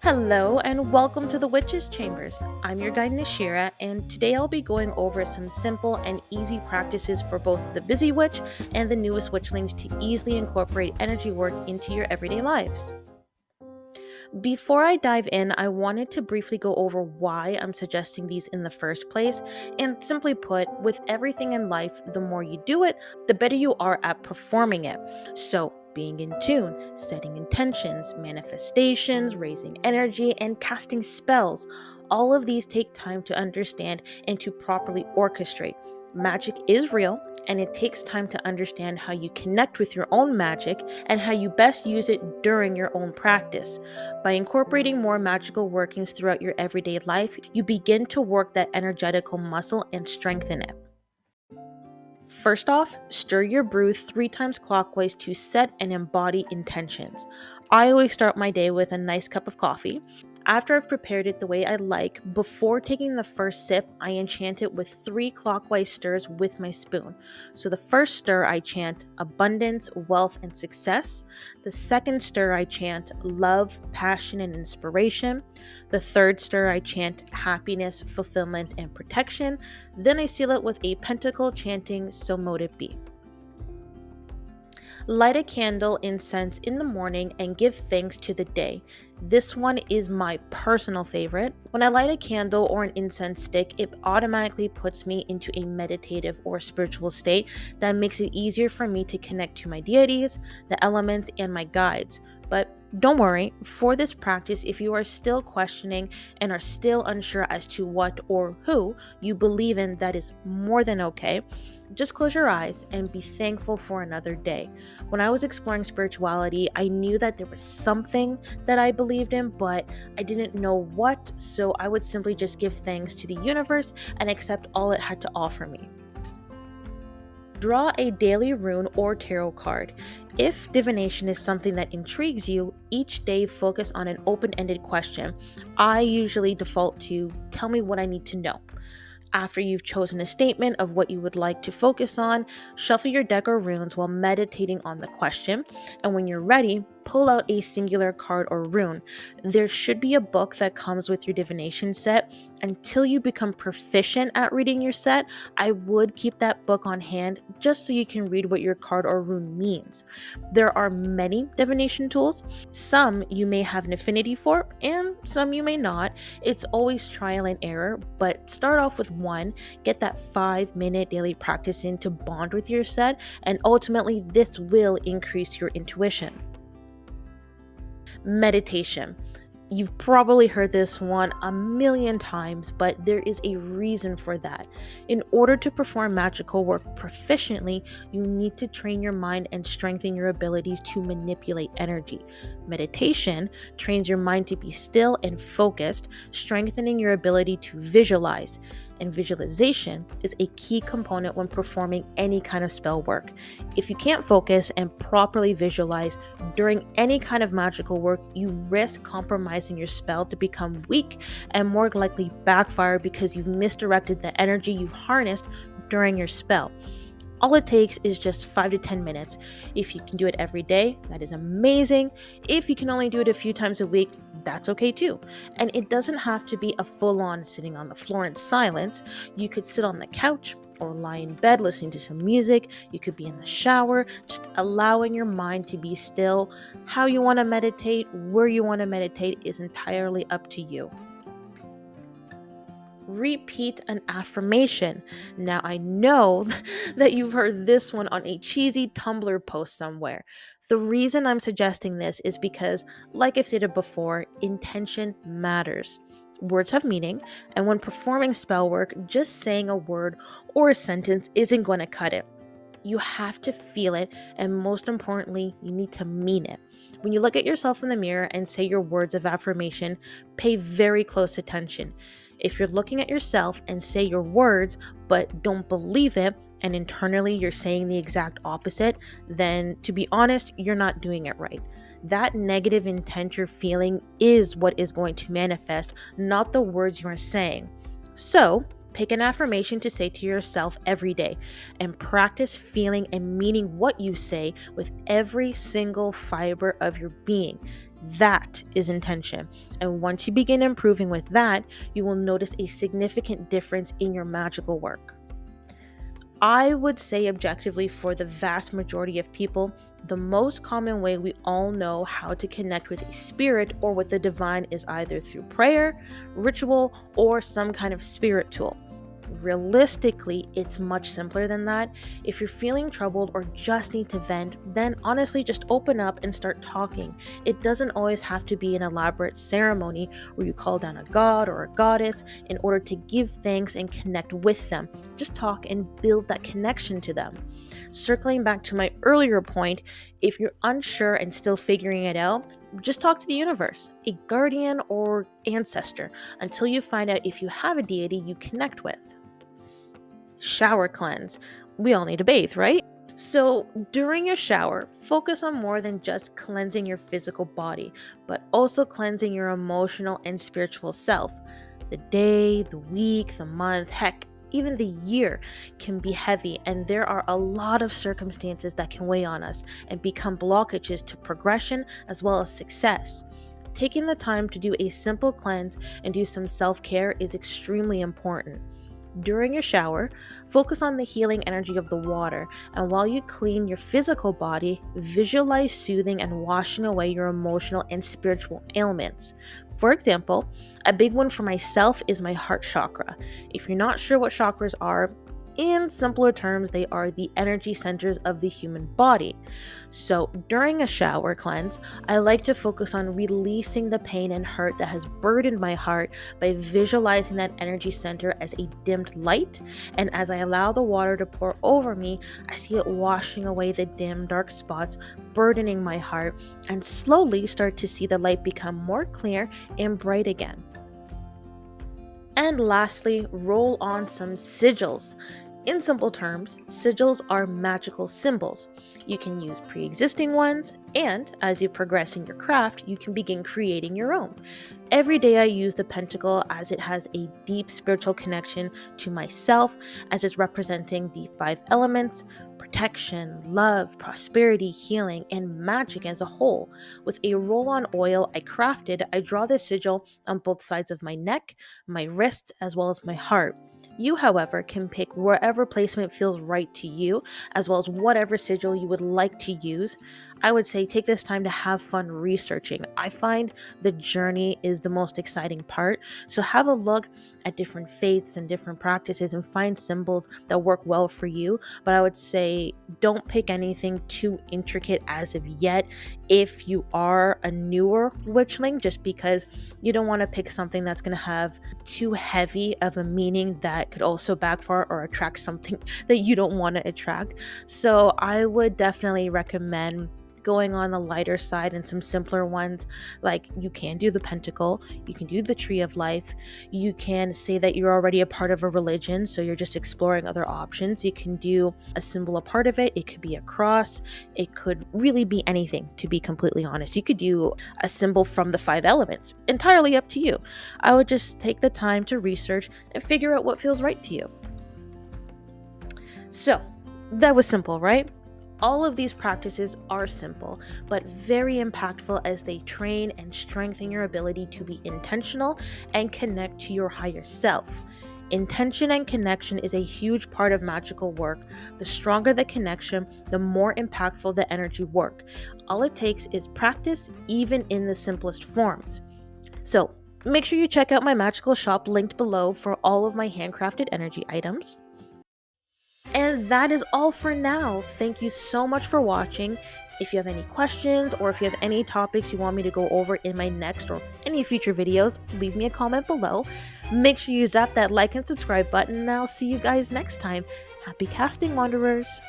Hello and welcome to the Witch's Chambers. I'm your guide Nishira, and today I'll be going over some simple and easy practices for both the busy witch and the newest witchlings to easily incorporate energy work into your everyday lives. Before I dive in, I wanted to briefly go over why I'm suggesting these in the first place, and simply put, with everything in life, the more you do it, the better you are at performing it. So, being in tune, setting intentions, manifestations, raising energy, and casting spells. All of these take time to understand and to properly orchestrate. Magic is real, and it takes time to understand how you connect with your own magic and how you best use it during your own practice. By incorporating more magical workings throughout your everyday life, you begin to work that energetical muscle and strengthen it. First off, stir your brew 3 times clockwise to set and embody intentions. I always start my day with a nice cup of coffee. After I've prepared it the way I like, before taking the first sip, I enchant it with 3 clockwise stirs with my spoon. So the first stir I chant abundance, wealth, and success. The second stir I chant love, passion, and inspiration. The third stir I chant happiness, fulfillment, and protection. Then I seal it with a pentacle chanting, so mote it be. Light a candle incense in the morning and give thanks to the day. This one is my personal favorite. When I light a candle or an incense stick, it automatically puts me into a meditative or spiritual state that makes it easier for me to connect to my deities, the elements, and my guides. But don't worry, for this practice, if you are still questioning and are still unsure as to what or who you believe in, that is more than okay. Just close your eyes and be thankful for another day. When I was exploring spirituality, I knew that there was something that I believed in, but I didn't know what, so I would simply just give thanks to the universe and accept all it had to offer me. Draw a daily rune or tarot card. If divination is something that intrigues you, each day focus on an open-ended question. I usually default to tell me what I need to know. After you've chosen a statement of what you would like to focus on, shuffle your deck of runes while meditating on the question, and when you're ready, pull out a singular card or rune. There should be a book that comes with your divination set. Until you become proficient at reading your set, I would keep that book on hand just so you can read what your card or rune means. There are many divination tools. Some you may have an affinity for, and some you may not. It's always trial and error, but start off with one, get that 5-minute daily practice in to bond with your set, and ultimately this will increase your intuition. Meditation. You've probably heard this one a million times, but there is a reason for that. In order to perform magical work proficiently, you need to train your mind and strengthen your abilities to manipulate energy. Meditation trains your mind to be still and focused, strengthening your ability to visualize. And visualization is a key component when performing any kind of spell work. If you can't focus and properly visualize during any kind of magical work, you risk compromising your spell to become weak and more likely backfire because you've misdirected the energy you've harnessed during your spell. All it takes is just 5 to 10 minutes. If you can do it every day, that is amazing. If you can only do it a few times a week, that's okay too. And it doesn't have to be a full-on sitting on the floor in silence. You could sit on the couch or lie in bed listening to some music. You could be in the shower, just allowing your mind to be still. How you want to meditate, where you want to meditate is entirely up to you. Repeat an affirmation. Now, I know that you've heard this one on a cheesy Tumblr post somewhere. The reason I'm suggesting this is because, like I've stated before, intention matters. Words have meaning, and when performing spell work, just saying a word or a sentence isn't going to cut it. You have to feel it, and most importantly, you need to mean it. When you look at yourself in the mirror and say your words of affirmation, pay very close attention. If you're looking at yourself and say your words but don't believe it, and internally you're saying the exact opposite, then to be honest, you're not doing it right. That negative intent you're feeling is what is going to manifest, not the words you're saying. So, pick an affirmation to say to yourself every day and practice feeling and meaning what you say with every single fiber of your being. That is intention. And once you begin improving with that, you will notice a significant difference in your magical work. I would say objectively for the vast majority of people, the most common way we all know how to connect with a spirit or with the divine is either through prayer, ritual, or some kind of spirit tool. Realistically, it's much simpler than that. If you're feeling troubled or just need to vent, then honestly just open up and start talking. It doesn't always have to be an elaborate ceremony where you call down a god or a goddess in order to give thanks and connect with them. Just talk and build that connection to them. Circling back to my earlier point, if you're unsure and still figuring it out, just talk to the universe, a guardian or ancestor, until you find out if you have a deity you connect with. Shower cleanse. We all need to bathe, right? So during your shower, focus on more than just cleansing your physical body, but also cleansing your emotional and spiritual self. The day, the week, the month, heck, even the year can be heavy, and there are a lot of circumstances that can weigh on us and become blockages to progression as well as success. Taking the time to do a simple cleanse and do some self-care is extremely important. During your shower, focus on the healing energy of the water, and while you clean your physical body, visualize soothing and washing away your emotional and spiritual ailments. For example, a big one for myself is my heart chakra. If you're not sure what chakras are, in simpler terms, they are the energy centers of the human body. So during a shower cleanse, I like to focus on releasing the pain and hurt that has burdened my heart by visualizing that energy center as a dimmed light. And as I allow the water to pour over me, I see it washing away the dim, dark spots burdening my heart, and slowly start to see the light become more clear and bright again. And lastly, roll on some sigils. In simple terms, sigils are magical symbols. You can use pre-existing ones, and as you progress in your craft, you can begin creating your own. Every day I use the pentacle as it has a deep spiritual connection to myself, as it's representing the 5 elements: protection, love, prosperity, healing, and magic as a whole. With a roll-on oil I crafted, I draw the sigil on both sides of my neck, my wrists, as well as my heart. You, however, can pick wherever placement feels right to you, as well as whatever sigil you would like to use. I would say take this time to have fun researching. I find the journey is the most exciting part, so have a look at different faiths and different practices and find symbols that work well for you. But I would say don't pick anything too intricate as of yet if you are a newer witchling, just because you don't want to pick something that's going to have too heavy of a meaning that could also backfire or attract something that you don't want to attract. So I would definitely recommend going on the lighter side and some simpler ones. Like, you can do the pentacle, you can do the tree of life, you can say that you're already a part of a religion, so you're just exploring other options. You can do a symbol, a part of it. It could be a cross, it could really be anything, to be completely honest. You could do a symbol from the 5 elements, entirely up to you. I would just take the time to research and figure out what feels right to you. So that was simple, right? All of these practices are simple, but very impactful as they train and strengthen your ability to be intentional and connect to your higher self. Intention and connection is a huge part of magical work. The stronger the connection, the more impactful the energy work. All it takes is practice, even in the simplest forms. So make sure you check out my Magickal Shop linked below for all of my handcrafted energy items. And that is all for now. Thank you so much for watching. If you have any questions or if you have any topics you want me to go over in my next or any future videos, leave me a comment below. Make sure you zap that like and subscribe button, and I'll see you guys next time. Happy casting, Wanderers!